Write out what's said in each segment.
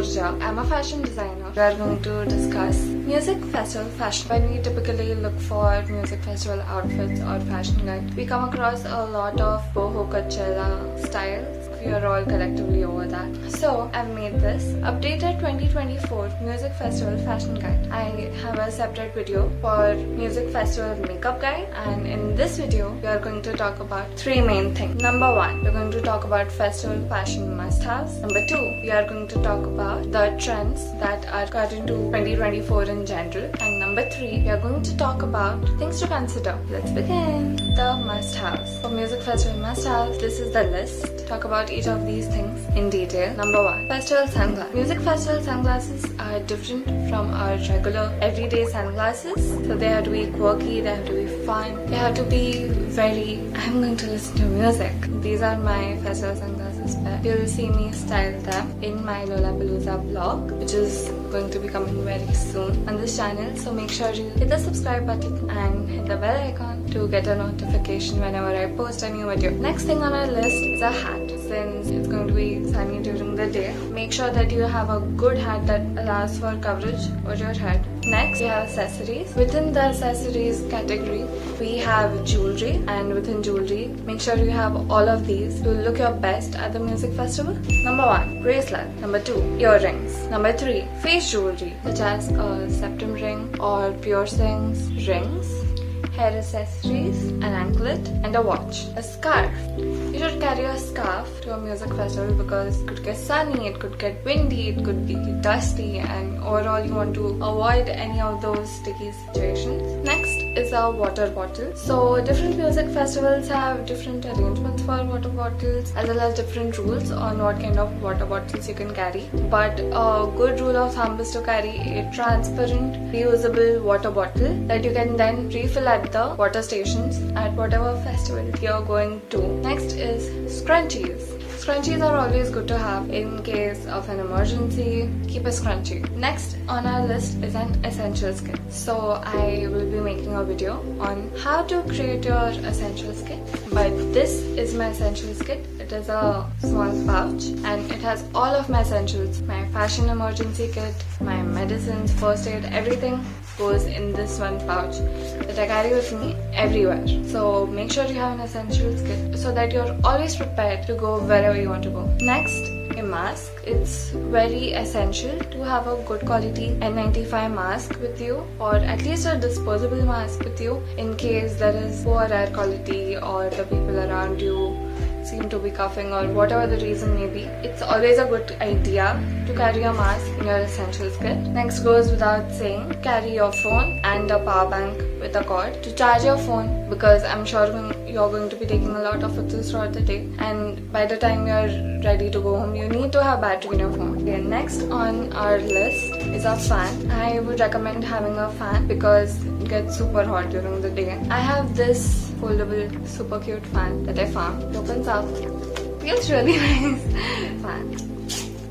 Urja. I'm a fashion designer. We are going to discuss music festival fashion. When we typically look for music festival outfits or fashion guide, we come across a lot of boho Coachella styles. We are all collectively over that. So I've made this updated 2024 music festival fashion guide. I have a separate video for music festival makeup guide, and in this video we are going to talk about three main things. Number one, we're going to talk about festival fashion must-haves. Number two, we are going to talk about the trends that are current to 2024 in general. And number three, we are going to talk about things to consider. Let's begin. The must-haves. For music festival must-haves, this is the list. Talk about each of these things in detail. Number one, festival sunglasses. Music festival sunglasses are different from our regular everyday sunglasses. So they have to be quirky, they have to be fun, they have to be I'm going to listen to music. These are my festival sunglasses, but you'll see me style them in my Lollapalooza vlog, which is going to be coming very soon on this channel. So make sure you hit the subscribe button and hit the bell icon to get a notification whenever I post a new video. Next thing on our list is a hat. Since it's going to be sunny during the day, make sure that you have a good hat that allows for coverage over your head. Next, we have accessories. Within the accessories category, we have jewelry, and within jewelry, make sure you have all of these to look your best at the music festival. Number one, bracelet. Number two, earrings. Number three, face jewelry, such as a septum ring or piercings, rings, hair accessories, an anklet, and a watch. A scarf. You should carry a scarf to a music festival because it could get sunny, it could get windy, it could be dusty, and overall you want to avoid any of those sticky situations. Next is a water bottle. So different music festivals have different arrangements for water bottles as well as different rules on what kind of water bottles you can carry. But a good rule of thumb is to carry a transparent, reusable water bottle that you can then refill at the water stations at whatever festival you're going to. Next is scrunchies. Scrunchies are always good to have in case of an emergency. Keep a scrunchie. Next on our list is an essentials kit. So I will be making a video on how to create your essentials kit. But this is my essentials kit. It is a small pouch and it has all of my essentials. My fashion emergency kit, my medicines, first aid, everything goes in this one pouch that I carry with me everywhere. So make sure you have an essentials kit so that you're always prepared to go wherever you want to go. Next, a mask. It's very essential to have a good quality N95 mask with you, or at least a disposable mask with you in case there is poor air quality or the people around you seem to be coughing or whatever the reason may be. It's always a good idea to carry a mask in your essentials kit. Next goes without saying, carry your phone and a power bank with a cord to charge your phone, because I'm sure you're going to be taking a lot of photos throughout the day, and by the time you're ready to go home you need to have battery in your phone. Okay, next on our list is a fan. I would recommend having a fan because it gets super hot during the day. I have this foldable super cute fan that I found. It opens up, feels really nice. Fan.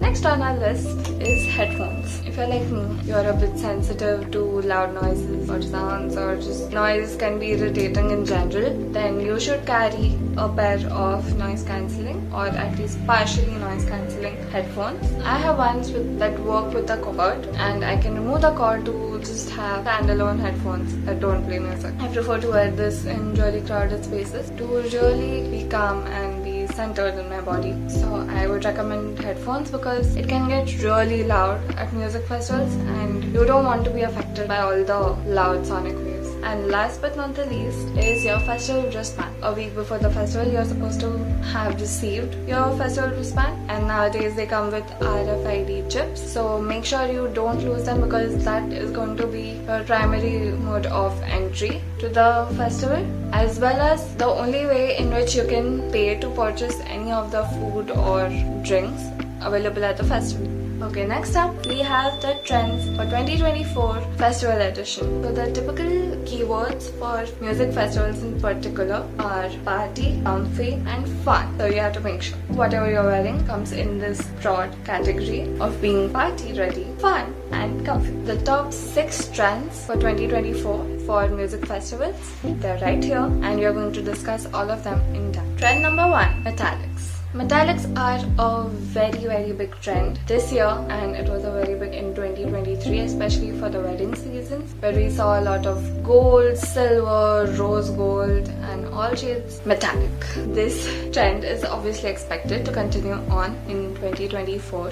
Next on our list is headphones. If you're like me, you're a bit sensitive to loud noises or sounds, or just noise can be irritating in general, then you should carry a pair of noise cancelling or at least partially noise cancelling headphones. I have ones that work with the cord, and I can remove the cord to just have standalone headphones that don't play music. I prefer to wear this in really crowded spaces to really be calm and be centered in my body. So I would recommend headphones because it can get really loud at music festivals and you don't want to be affected by all the loud sonic waves. And last but not the least is your festival wristband. A week before the festival, you're supposed to have received your festival wristband, and nowadays they come with RFID chips. So make sure you don't lose them because that is going to be your primary mode of entry to the festival, as well as the only way in which you can pay to purchase any of the food or drinks available at the festival. Okay, next up we have the trends for 2024 festival edition. So the typical keywords for music festivals in particular are party, comfy and fun. So you have to make sure whatever you're wearing comes in this broad category of being party ready, fun and comfy. The top 6 trends for 2024 for music festivals, they're right here and we are going to discuss all of them in depth. Trend number 1, metallics. Metallics are a very big trend this year, and it was a very big in 2023, especially for the wedding seasons, where we saw a lot of gold, silver, rose gold and all shades metallic. This trend is obviously expected to continue on in 2024,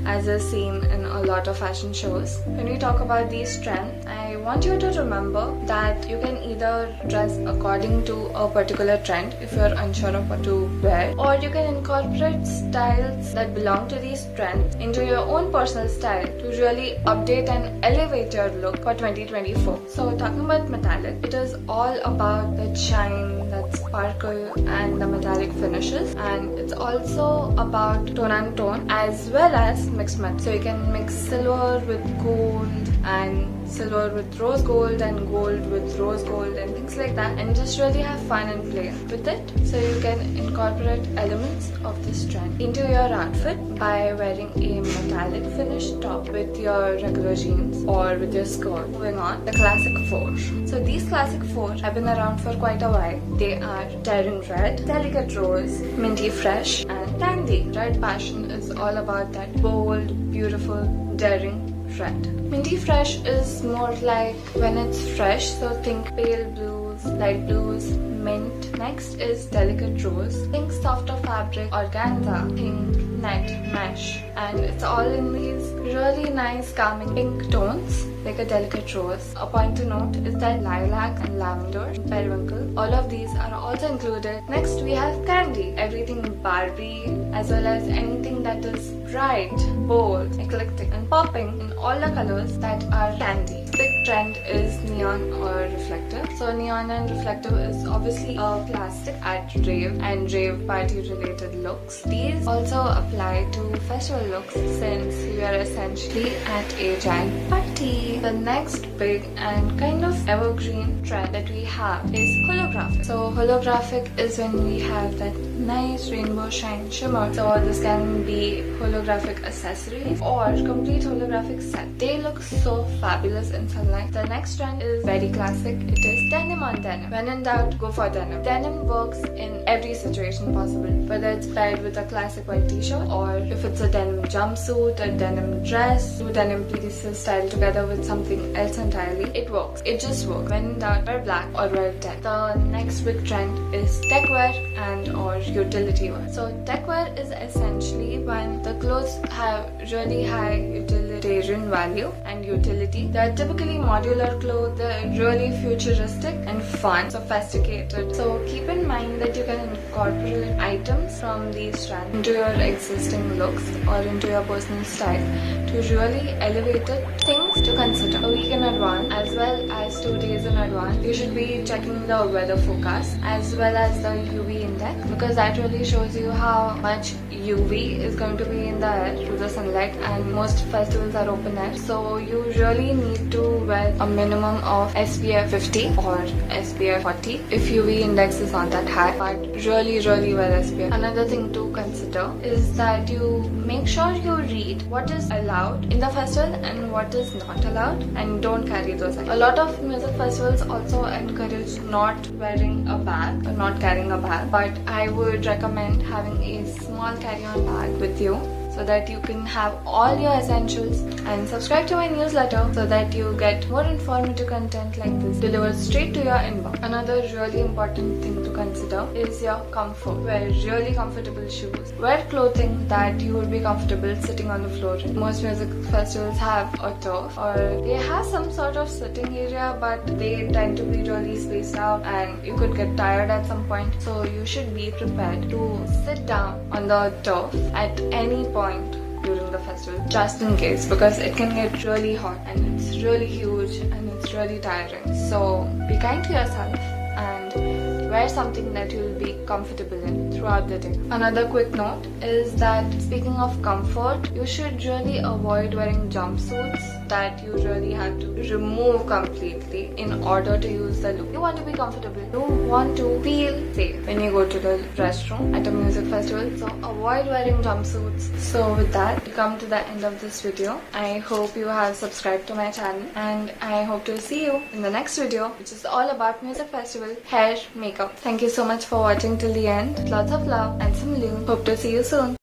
as is seen in a lot of fashion shows. When we talk about these trends, I want you to remember that you can either dress according to a particular trend if you're unsure of what to wear, or you can incorporate styles that belong to these trends into your own personal style to really update and elevate your look for 2024. So talking about metallic, it is all about that shine, that sparkle and the metallic finishes, and it's also about tone and tone as well as mixed metal. So you can mix silver with gold and silver with rose gold and gold with rose gold and things like that, and just really have fun and play with it. So you can incorporate elements of this trend into your outfit by wearing a metallic finish top with your regular jeans or with your skirt. Moving on, the classic four. So these classic four have been around for quite a while. They are Daring Red, Delicate Rose, Minty Fresh and Candy. Red Passion is all about that bold, beautiful, daring red. Minty Fresh is more like when it's fresh, so think pale blues, light blues, mint. Next is Delicate Rose. Think softer fabric, organza, think net, mesh, and it's all in these really nice calming pink tones like a delicate rose. A point to note is that lilac and lavender and periwinkle, all of these are also included. Next we have Candy, everything Barbie as well as anything that is bright, bold, eclectic and popping in all the colors that are candy. Big trend is neon or reflective. So neon and reflective is obviously a classic at rave and rave party related looks. These also apply to festival looks since we are essentially at a giant party. The next big and kind of evergreen trend that we have is holographic. So holographic is when we have that nice rainbow shine shimmer. So this can be holographic accessories or complete holographic set. They look so fabulous in sunlight. The next trend is very classic. It is denim on denim. When in doubt, go for denim. Denim works in every situation possible, whether it's paired with a classic white t-shirt or if it's a denim jumpsuit, a denim dress, two denim pieces styled together with something else entirely. It works. It just works. When in doubt, wear black or wear denim. The next big trend is techwear and or utilitywear. So techwear is essentially when the clothes have really high utilitarian value and utility. They are typically modular clothes. They're really futuristic and fun, sophisticated. So keep in mind that you can incorporate items from these trends into your existing looks or into your personal style to really elevate it. Things to consider: a week in advance as well as 2 days in advance. You should be checking the weather forecast as well as the UV index, because that really shows you how much UV is going to be in the air through the sunlight, and most festivals are open air, so you really need to wear a minimum of SPF 50 or SPF 40 if UV index is not that high, but really wear SPF. Another thing to consider is that you make sure you read what is allowed in the festival and what is not allowed, and don't carry those items. A lot of music festivals also encourage not wearing a bag or not carrying a bag, but I would recommend having a small carry-on bag with you so that you can have all your essentials, and subscribe to my newsletter so that you get more informative content like this delivered straight to your inbox. Another really important thing to consider is your comfort. Wear really comfortable shoes. Wear clothing that you would be comfortable sitting on the floor in. Most music festivals have a turf or they have some sort of sitting area, but they tend to be really spaced out and you could get tired at some point. So you should be prepared to sit down on the turf at any point during the festival, just in case, because it can get really hot and it's really huge and it's really tiring. So be kind to yourself and wear something that you'll be comfortable in throughout the day. Another quick note is that speaking of comfort, you should really avoid wearing jumpsuits that you really have to remove completely in order to use the look. You want to be comfortable. You want to feel safe when you go to the restroom at a music festival. So avoid wearing jumpsuits. So with that, we come to the end of this video. I hope you have subscribed to my channel, and I hope to see you in the next video, which is all about music festival hair makeup. Thank you so much for watching till the end. Lots of love and some loom. Hope to see you soon.